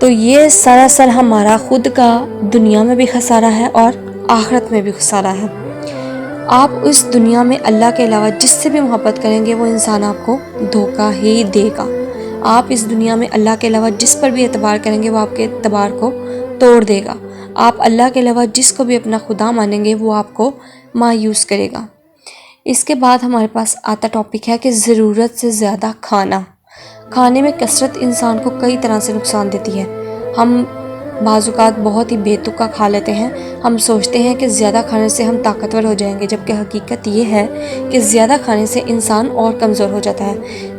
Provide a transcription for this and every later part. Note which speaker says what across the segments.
Speaker 1: تو یہ سراسر ہمارا خود کا دنیا میں بھی خسارہ ہے اور آخرت میں بھی خسارہ ہے۔ آپ اس دنیا میں اللہ کے علاوہ جس سے بھی محبت کریں گے وہ انسان آپ کو دھوکہ ہی دے گا۔ آپ اس دنیا میں اللہ کے علاوہ جس پر بھی اعتبار کریں گے وہ آپ کے اعتبار کو توڑ دے گا۔ آپ اللہ کے علاوہ جس کو بھی اپنا خدا مانیں گے وہ آپ کو مایوس کرے گا۔ اس کے بعد ہمارے پاس آتا ٹاپک ہے کہ ضرورت سے زیادہ کھانا۔ کھانے میں کثرت انسان کو کئی طرح سے نقصان دیتی ہے۔ ہم بعض اوقات بہت ہی بے تکا کھا لیتے ہیں۔ ہم سوچتے ہیں کہ زیادہ کھانے سے ہم طاقتور ہو جائیں گے، جبکہ حقیقت یہ ہے کہ زیادہ کھانے سے انسان اور کمزور ہو جاتا ہے۔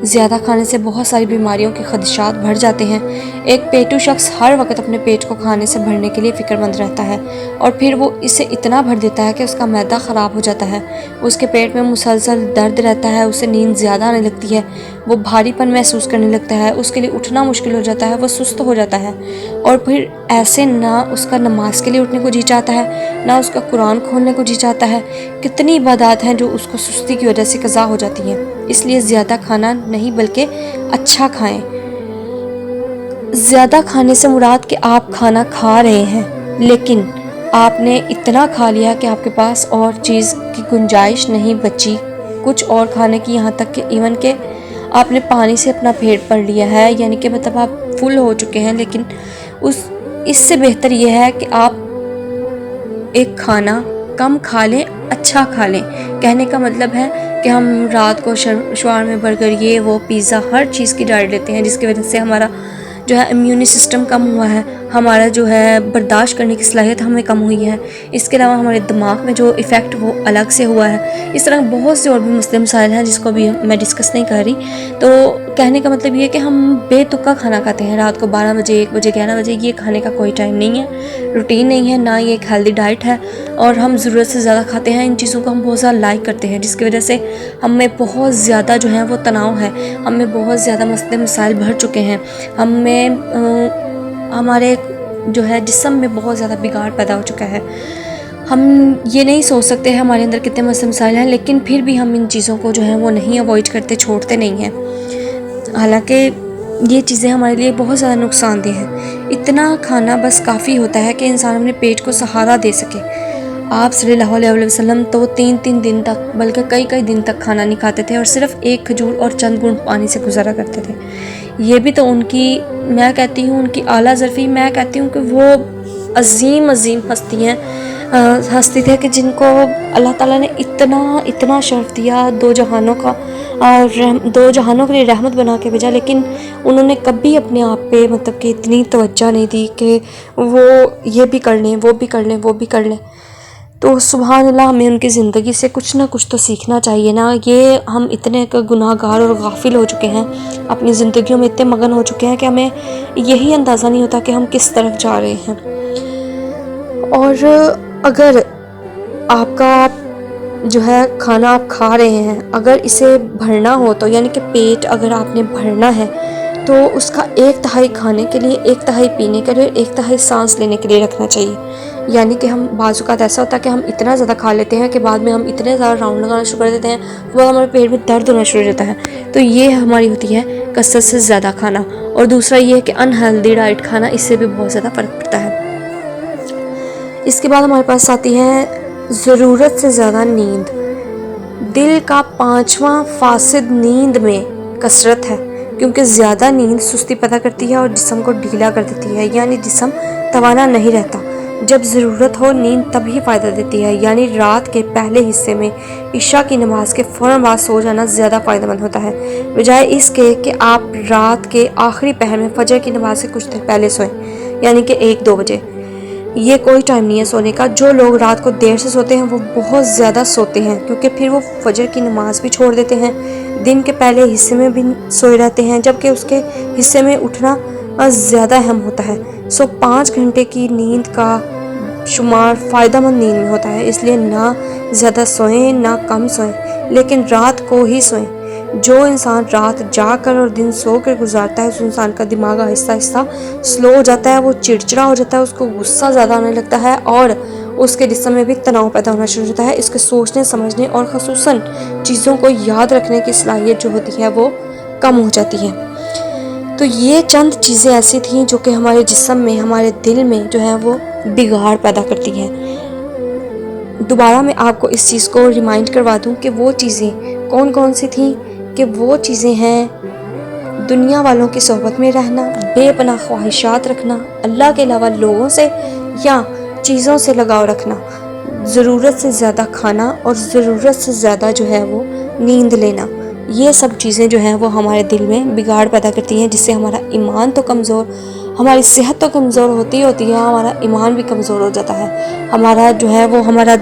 Speaker 1: زیادہ کھانے سے بہت ساری بیماریوں کے خدشات بڑھ جاتے ہیں۔ ایک پیٹو شخص ہر وقت اپنے پیٹ کو کھانے سے بھرنے کے لیے فکر مند رہتا ہے اور پھر وہ اسے اتنا بھر دیتا ہے کہ اس کا معدہ خراب ہو جاتا ہے، اس کے پیٹ میں مسلسل درد رہتا ہے، اسے نیند زیادہ آنے لگتی ہے، وہ بھاری پن محسوس کرنے لگتا ہے، اس کے لیے اٹھنا مشکل ہو جاتا ہے، وہ سست ہو جاتا ہے اور پھر ایسے نہ اس کا نماز کے لیے اٹھنے کو جی چاہتا ہے، نہ اس کا قرآن کھولنے کو جی چاہتا ہے۔ کتنی عبادات ہیں جو اس کو سستی کی وجہ سے قضا ہو جاتی ہیں۔ اس لیے زیادہ کھانا نہیں بلکہ اچھا کھائیں۔ زیادہ کھانے سے مراد کہ آپ کھانا کھا رہے ہیں لیکن آپ نے اتنا کھا لیا کہ آپ کے پاس اور چیز کی گنجائش نہیں بچی کچھ اور کھانے کی، یہاں تک کہ ایون کہ آپ نے پانی سے اپنا پیٹ بھر لیا ہے، یعنی کہ مطلب آپ فل ہو چکے ہیں۔ لیکن اس سے بہتر یہ ہے کہ آپ ایک کھانا کم کھا لیں، اچھا کھا لیں۔ کہنے کا مطلب ہے کہ ہم رات کو شاورما، برگر، یہ وہ پیزا، ہر چیز کی ڈائٹ لیتے ہیں جس کی وجہ سے ہمارا جو ہے امیونی سسٹم کم ہوا ہے، ہمارا جو ہے برداشت کرنے کی صلاحیت ہمیں کم ہوئی ہے۔ اس کے علاوہ ہمارے دماغ میں جو ایفیکٹ وہ الگ سے ہوا ہے۔ اس طرح بہت سے اور بھی مسئلے مسائل ہیں جس کو بھی میں ڈسکس نہیں کر رہی۔ تو کہنے کا مطلب یہ کہ ہم بے تکا کھانا کھاتے ہیں رات کو 12 بجے، 1 بجے، 11 بجے۔ یہ کھانے کا کوئی ٹائم نہیں ہے، روٹین نہیں ہے، نہ یہ ایک ہیلدی ڈائٹ ہے، اور ہم ضرورت سے زیادہ کھاتے ہیں۔ ان چیزوں کو ہم بہت زیادہ لائک کرتے ہیں جس کی وجہ سے ہمیں بہت زیادہ جو ہے وہ تناؤ ہے، ہمیں بہت زیادہ مسئلے مسائل بھر چکے ہیں، ہمارے جو ہے جسم میں بہت زیادہ بگاڑ پیدا ہو چکا ہے۔ ہم یہ نہیں سوچ سکتے ہیں ہمارے اندر کتنے مسئلے مسائل ہیں، لیکن پھر بھی ہم ان چیزوں کو جو ہے وہ نہیں اوائڈ کرتے، چھوڑتے نہیں ہیں، حالانکہ یہ چیزیں ہمارے لیے بہت زیادہ نقصان دہ ہیں۔ اتنا کھانا بس کافی ہوتا ہے کہ انسان اپنے پیٹ کو سہارا دے سکے۔ آپ صلی اللہ علیہ وسلم تو 3 دن تک، بلکہ کئی دن تک کھانا نہیں کھاتے تھے اور صرف ایک کھجور اور چند بوند پانی سے گزارا کرتے تھے۔ یہ بھی تو ان کی، میں کہتی ہوں ان کی اعلیٰ ظرفی، میں کہتی ہوں کہ وہ عظیم ہستی تھے کہ جن کو اللہ تعالیٰ نے اتنا شرف دیا، 2 جہانوں کا، 2 جہانوں کے لیے رحمت بنا کے بھیجا، لیکن انہوں نے کبھی اپنے آپ پہ مطلب کہ اتنی توجہ نہیں دی کہ وہ یہ بھی کر لیں، وہ بھی کر لیں، وہ بھی کر لیں۔ تو سبحان اللہ، ہمیں ان کی زندگی سے کچھ نہ کچھ تو سیکھنا چاہیے نا۔ یہ ہم اتنے گناہ گار اور غافل ہو چکے ہیں، اپنی زندگیوں میں اتنے مگن ہو چکے ہیں کہ ہمیں یہی اندازہ نہیں ہوتا کہ ہم کس طرف جا رہے ہیں۔ اور اگر آپ کا جو ہے کھانا آپ کھا رہے ہیں، اگر اسے بھرنا ہو تو، یعنی کہ پیٹ اگر آپ نے بھرنا ہے تو اس کا 1/3 کھانے کے لیے، 1/3 پینے کے لیے، 1/3 سانس لینے کے لیے رکھنا چاہیے۔ یعنی کہ ہم بعض اوقات ایسا ہوتا ہے کہ ہم اتنا زیادہ کھا لیتے ہیں کہ بعد میں ہم اتنے زیادہ راؤنڈ لگانا شروع کر دیتے ہیں، وہ ہمارے پیٹ میں درد ہونا شروع ہو جاتا ہے۔ تو یہ ہماری ہوتی ہے کثرت سے زیادہ کھانا۔ اور دوسرا یہ ہے کہ انہیلدی ڈائٹ کھانا، اس سے بھی بہت زیادہ فرق پڑتا ہے۔ اس کے بعد ہمارے پاس آتی ہے ضرورت سے زیادہ نیند۔ دل کا 5واں فاسد نیند میں کثرت ہے، کیونکہ زیادہ نیند سستی پیدا کرتی ہے اور جسم کو ڈھیلا کر دیتی ہے، یعنی جسم توانا نہیں رہتا۔ جب ضرورت ہو نیند تب ہی فائدہ دیتی ہے، یعنی رات کے پہلے حصے میں عشاء کی نماز کے فوراً بعد سو جانا زیادہ فائدہ مند ہوتا ہے، بجائے اس کے کہ آپ رات کے آخری پہر میں فجر کی نماز سے کچھ دیر پہلے سوئیں، یعنی کہ 1-2 بجے۔ یہ کوئی ٹائم نہیں ہے سونے کا۔ جو لوگ رات کو دیر سے سوتے ہیں وہ بہت زیادہ سوتے ہیں، کیونکہ پھر وہ فجر کی نماز بھی چھوڑ دیتے ہیں، دن کے پہلے حصے میں بھی سوئے رہتے ہیں، جبکہ اس کے حصے میں اٹھنا زیادہ اہم ہوتا ہے۔ 5 گھنٹے کی نیند کا شمار فائدہ مند نیند میں ہوتا ہے، اس لیے نہ زیادہ سوئیں نہ کم سوئیں، لیکن رات کو ہی سوئیں۔ جو انسان رات جاگ کر اور دن سو کر گزارتا ہے، اس انسان کا دماغ آہستہ آہستہ سلو ہو جاتا ہے، وہ چڑچڑا ہو جاتا ہے، اس کو غصہ زیادہ آنے لگتا ہے اور اس کے جسم میں بھی تناؤ پیدا ہونا شروع ہوتا ہے۔ اس کے سوچنے، سمجھنے اور خصوصاً چیزوں کو یاد رکھنے کی صلاحیت جو ہوتی ہے وہ کم ہو جاتی ہے۔ تو یہ چند چیزیں ایسی تھیں جو کہ ہمارے جسم میں، ہمارے دل میں جو ہے وہ بگاڑ پیدا کرتی ہیں۔ دوبارہ میں آپ کو اس چیز کو ریمائنڈ کروا دوں کہ وہ چیزیں کون کون سی تھیں، کہ وہ چیزیں ہیں دنیا والوں کی صحبت میں رہنا، بے پناہ خواہشات رکھنا، اللہ کے علاوہ لوگوں سے یا چیزوں سے لگاؤ رکھنا، ضرورت سے زیادہ کھانا اور ضرورت سے زیادہ جو ہے وہ نیند لینا۔ یہ سب چیزیں جو ہیں وہ ہمارے دل میں بگاڑ پیدا کرتی ہیں، جس سے ہمارا ایمان تو کمزور، ہماری صحت تو کمزور ہوتی ہے، ہمارا ایمان بھی کمزور ہو جاتا ہے، ہمارا جو ہے وہ ہمارا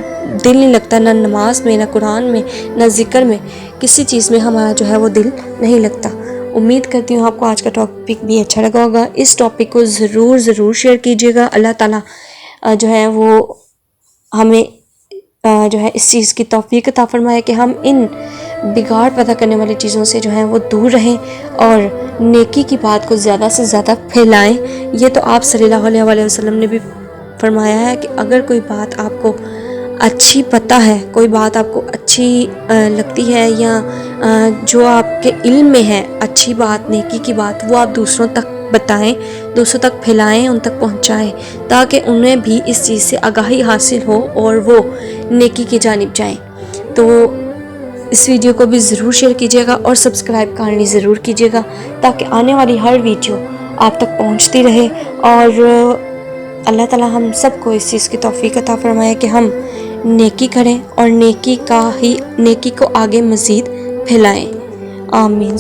Speaker 1: دل نہیں لگتا، نہ نماز میں، نہ قرآن میں، نہ ذکر میں، کسی چیز میں ہمارا جو ہے وہ دل نہیں لگتا۔ امید کرتی ہوں آپ کو آج کا ٹاپک بھی اچھا لگا ہوگا۔ اس ٹاپک کو ضرور شیئر کیجیے گا۔ اللہ تعالیٰ جو ہے وہ ہمیں جو ہے اس چیز کی توفیق عطا فرمائے کہ ہم ان بگاڑ پیدا کرنے والی چیزوں سے جو ہیں وہ دور رہیں اور نیکی کی بات کو زیادہ سے زیادہ پھیلائیں۔ یہ تو آپ صلی اللہ علیہ وسلم نے بھی فرمایا ہے کہ اگر کوئی بات آپ کو اچھی پتہ ہے، کوئی بات آپ کو اچھی لگتی ہے، یا جو آپ کے علم میں ہے اچھی بات، نیکی کی بات، وہ آپ دوسروں تک بتائیں، دوسروں تک پھیلائیں، ان تک پہنچائیں، تاکہ انہیں بھی اس چیز سے آگاہی حاصل ہو اور وہ نیکی کی جانب جائیں۔ تو اس ویڈیو کو بھی ضرور شیئر کیجیے گا اور سبسکرائب کرنی ضرور کیجیے گا، تاکہ آنے والی ہر ویڈیو آپ تک پہنچتی رہے، اور اللہ تعالیٰ ہم سب کو اس چیز کی توفیق عطا فرمائے کہ ہم نیکی کریں اور نیکی کو آگے مزید پھیلائیں۔ آمین۔